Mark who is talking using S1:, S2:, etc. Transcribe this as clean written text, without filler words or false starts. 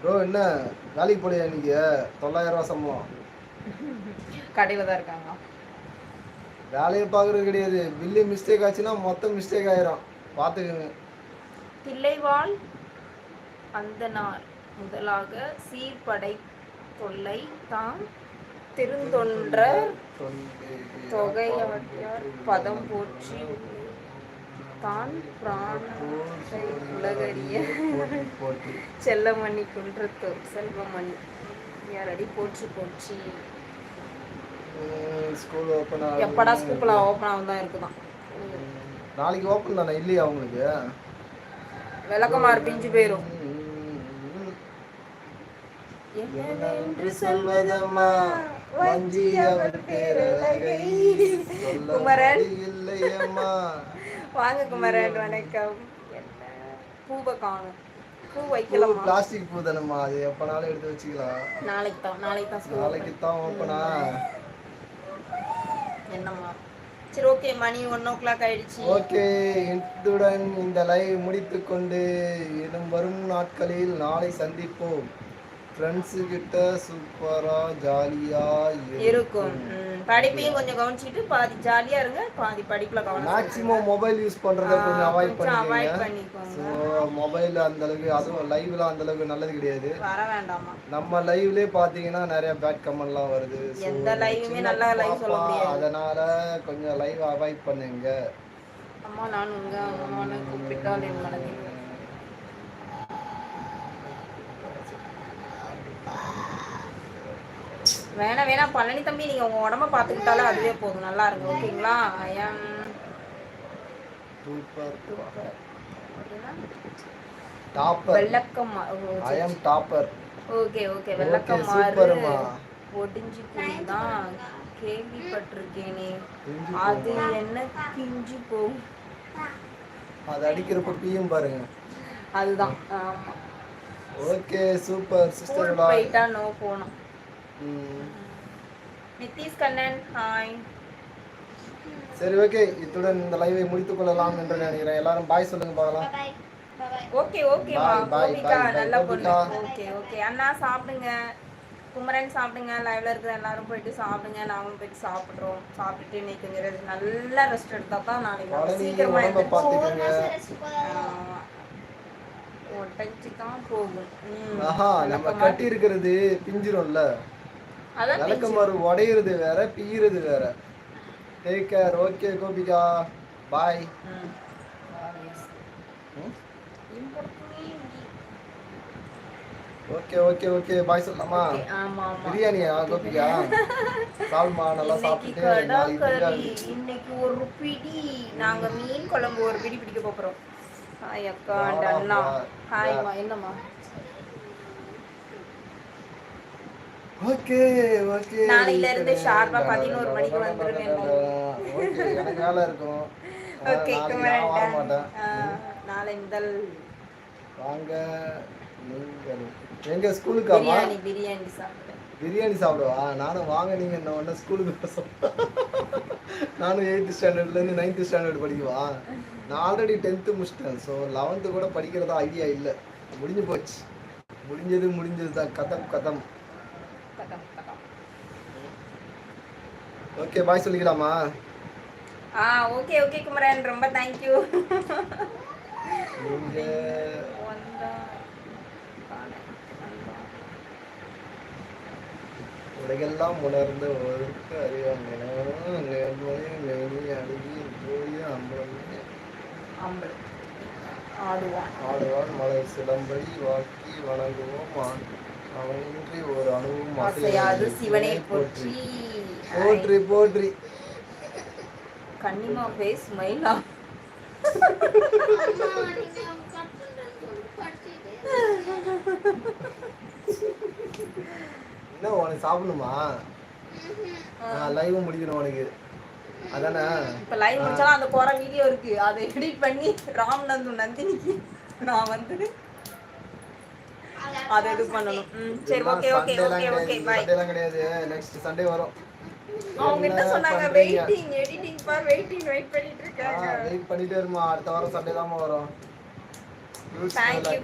S1: Bro என்ன வேலைக்கு போலையா இன்னைக்கு? 9,000 ரூபா சம்பளம்.
S2: கடையில தான் இருக்காங்க.
S1: வேலையை பார்க்கறது கிடையாது. பில்லு மிஸ்டேக் ஆச்சுன்னா மொத்தம் மிஸ்டேக் ஆயிரும். பார்த்துக்குங்க.
S2: தில்லைவாழ் அந்த நாள் முதலாக சீர்படை தொல்லை தான் திருந்தொன்றர் தொகையாட்டியார் பதம் போற்றி தான் பிராணத்தை உலகறிய செல்லமணி குன்றத்தூர் செல்வமணி யாரடி போற்றி போற்றி.
S1: ஸ்கூல் ஓப்பன்
S2: எப்படா ஸ்கூல் ஓப்பன் ஆகும் தான் இருக்குதான்.
S1: நாளைக்கு ஓப்பன் தானே இல்லையா உங்களுக்கு?
S2: விளக்கமாறு பிஞ்சு போயிரும். என்னவென்று சொல்வதம்மா வஞ்சி அவர் பேரழகை. குமரன்
S1: இல்லையம்மா.
S2: வாங்க குமரன் வணக்கம். என்ன பூவை காணும்? பூ வைக்கலாம்.
S1: பிளாஸ்டிக் பூ தானம்மா, அது எப்பனாலும் எடுத்து வச்சுக்கலாம்.
S2: நாளைக்கு தான்
S1: ஓப்பனா.
S2: என்னம்மா சரி ஓகே, மணி 1 o'clock ஆயிடுச்சு.
S1: ஓகே, இத்துடன் இந்த லைவ் முடித்துக்கொண்டு இன்னும் வரும் நாட்களில் நாளை சந்திப்போம். ஃப்ரெண்ட்ஸு கிட்ட சூப்பரா ஜாலியா இருக்கும்.
S2: படிப்பையும் கொஞ்சம் கவனிச்சிட்டு பாதி ஜாலியா இருங்க, பாதி படிப்புல கவனம்.
S1: மேக்ஸிமம் மொபைல் யூஸ் பண்றத கொஞ்சம் அவாய்ட்
S2: பண்ணிக்கோங்க.
S1: ஸோ மொபைல் அந்த அளவுக்கு, அதுவும் லைவ்ல அந்த அளவுக்கு நல்லது கிடையாது.
S2: வர வேண்டாமா?
S1: நம்ம லைவ்லயே பாத்தீங்கன்னா நிறைய பேட் கமெண்ட்லாம் வருது.
S2: எந்த லைவுமே நல்ல லைவ் சொல்ல முடியாது.
S1: அதனால கொஞ்சம் லைவ் அவாய்ட் பண்ணுங்க.
S2: அம்மா நான் உங்க அம்மாவை கூப்பிட்டால் என் மனதில் வேணா பழனி தம்பி, நீங்க உங்க உடம்ப பாத்துக்கிட்டாலே அதுவே போதும். நல்லா இருக்கு. ஓகேங்களா? ஐயம்
S1: டாப்பர்.
S2: வெள்ளக்கம்
S1: ஐ அம் டாப்பர்.
S2: ஓகே வெள்ளக்கம் மாறு ஒடிஞ்சு போய் தான் கேள்விப்பட்டிருக்கேனே. அது என்ன கிஞ்சி போகும்?
S1: அது அடிக்கிறப்ப பீயும் பாருங்க.
S2: அதுதான். ஆமா.
S1: Okay super sister.
S2: போயிட்டா நோ போணும். நிதிஷ் கண்ணன் ஹாய்.
S1: சரி ஓகே, இத்துடன் இந்த லைவை முடித்துக் கொள்ளலாம் என்று நினைக்கிறேன். எல்லாரும் பாய் சொல்லுங்க பார்க்கலாம்.
S2: ஓகே கோபிகா நல்ல பொண்ணு. ஓகே அண்ணா சாப்பிடுங்க, குமரன் சாப்பிடுங்க, லைவ்ல இருக்கிற எல்லாரும் போயிட்டு சாப்பிடுங்க. நாங்களும் போயிட்டு சாப்பிட்றோம். சாப்பிட்டுட்டு இன்னைக்கு கொஞ்சம் நல்லா ரெஸ்ட் எடுத்தா தான் நாளைக்கு சீக்கிரமா
S1: பார்த்துக்கோங்க.
S2: ஒட்டஞ்சி தான் போகும்.
S1: நம்ம கட்டி இருக்கிறது பிஞ்சிரும்ல, விளக்கமாறு உடையிறது வேற, பீறது வேற. Take care. ஓகே கோபிகா பாய். ஓகே பாய் சொல்லலாமா? பிரியாணியா கோபிகா? சால்மா நல்லா சாப்பிட்டு
S2: இன்னைக்கு ஒரு பிடி நாங்க மீன் குழம்பு ஒரு பிடி பிடிக்க போறோம். ஹாய் அக்கா அண்ட் அண்ணா. ஹாய்மா. என்னம்மா?
S1: ஓகே
S2: நாளையில இருந்து ஷார்ப்பா 11 மணிக்கு வந்துருவேன்.
S1: ஓகே, எனக்கு வேலை இருக்கும்.
S2: ஓகே குமரன் நாளை முதல்
S1: வாங்க. நீங்கள் எங்க ஸ்கூலுக்காமா? பிரியாணி சாப்பிடுவா? நானும் வாங்க, நீங்க என்ன ஒண்ணு ஸ்கூலுக்கு. நானும் 8th ஸ்டாண்டர்ட்ல இருந்து 9th ஸ்டாண்டர்ட் படிக்குவா. நான் ஆல்ரெடி 10th முடிச்சிட்டேன். ஸோ 11th கூட படிக்கிறதா ஐடியா இல்லை. முடிஞ்சு போச்சு. முடிஞ்சதுதான். கதம். ஓகே பாய் சொல்லிக்கலாமா?
S2: ஓகே குமரன் ரொம்ப தேங்க் யூ.
S1: உலகெல்லாம் உணர்ந்த ஒருக்கு அறிவாங்க அழுகி போய் ஆடுவான் மலை சிலம்படி வாக்கி வணங்குவோம். அவனின்றி ஒரு அணுவும்
S2: அசையாது சிவனை போற்றி.
S1: போற்றி
S2: கன்னிமா ஃபேஸ் மயிலா.
S1: என்ன உனக்கு சாப்பிடணுமா? லைவ் முடிக்கணும் உனக்கு, அதானே?
S2: இப்ப லைவ் முடிச்சாலும் அந்த கோர வீடியோ இருக்கு, அதை எடிட் பண்ணி நந்தினிக்கு நான் வந்து அதை இது பண்ணணும். சரி ஓகே பை.
S1: சண்டேலாம் கிடையாது, நெக்ஸ்ட் சண்டே வரும்.
S2: அவங்க என்ன சொன்னாங்க? வெயிட்டிங் எடிட்டிங் ஃபார் வெயிட் பண்ணிட்டு இருக்காங்க.
S1: வெயிட் பண்ணிட்டே இருமா, அடுத்த வாரம் சண்டே தான் வரும்.
S2: Thank you.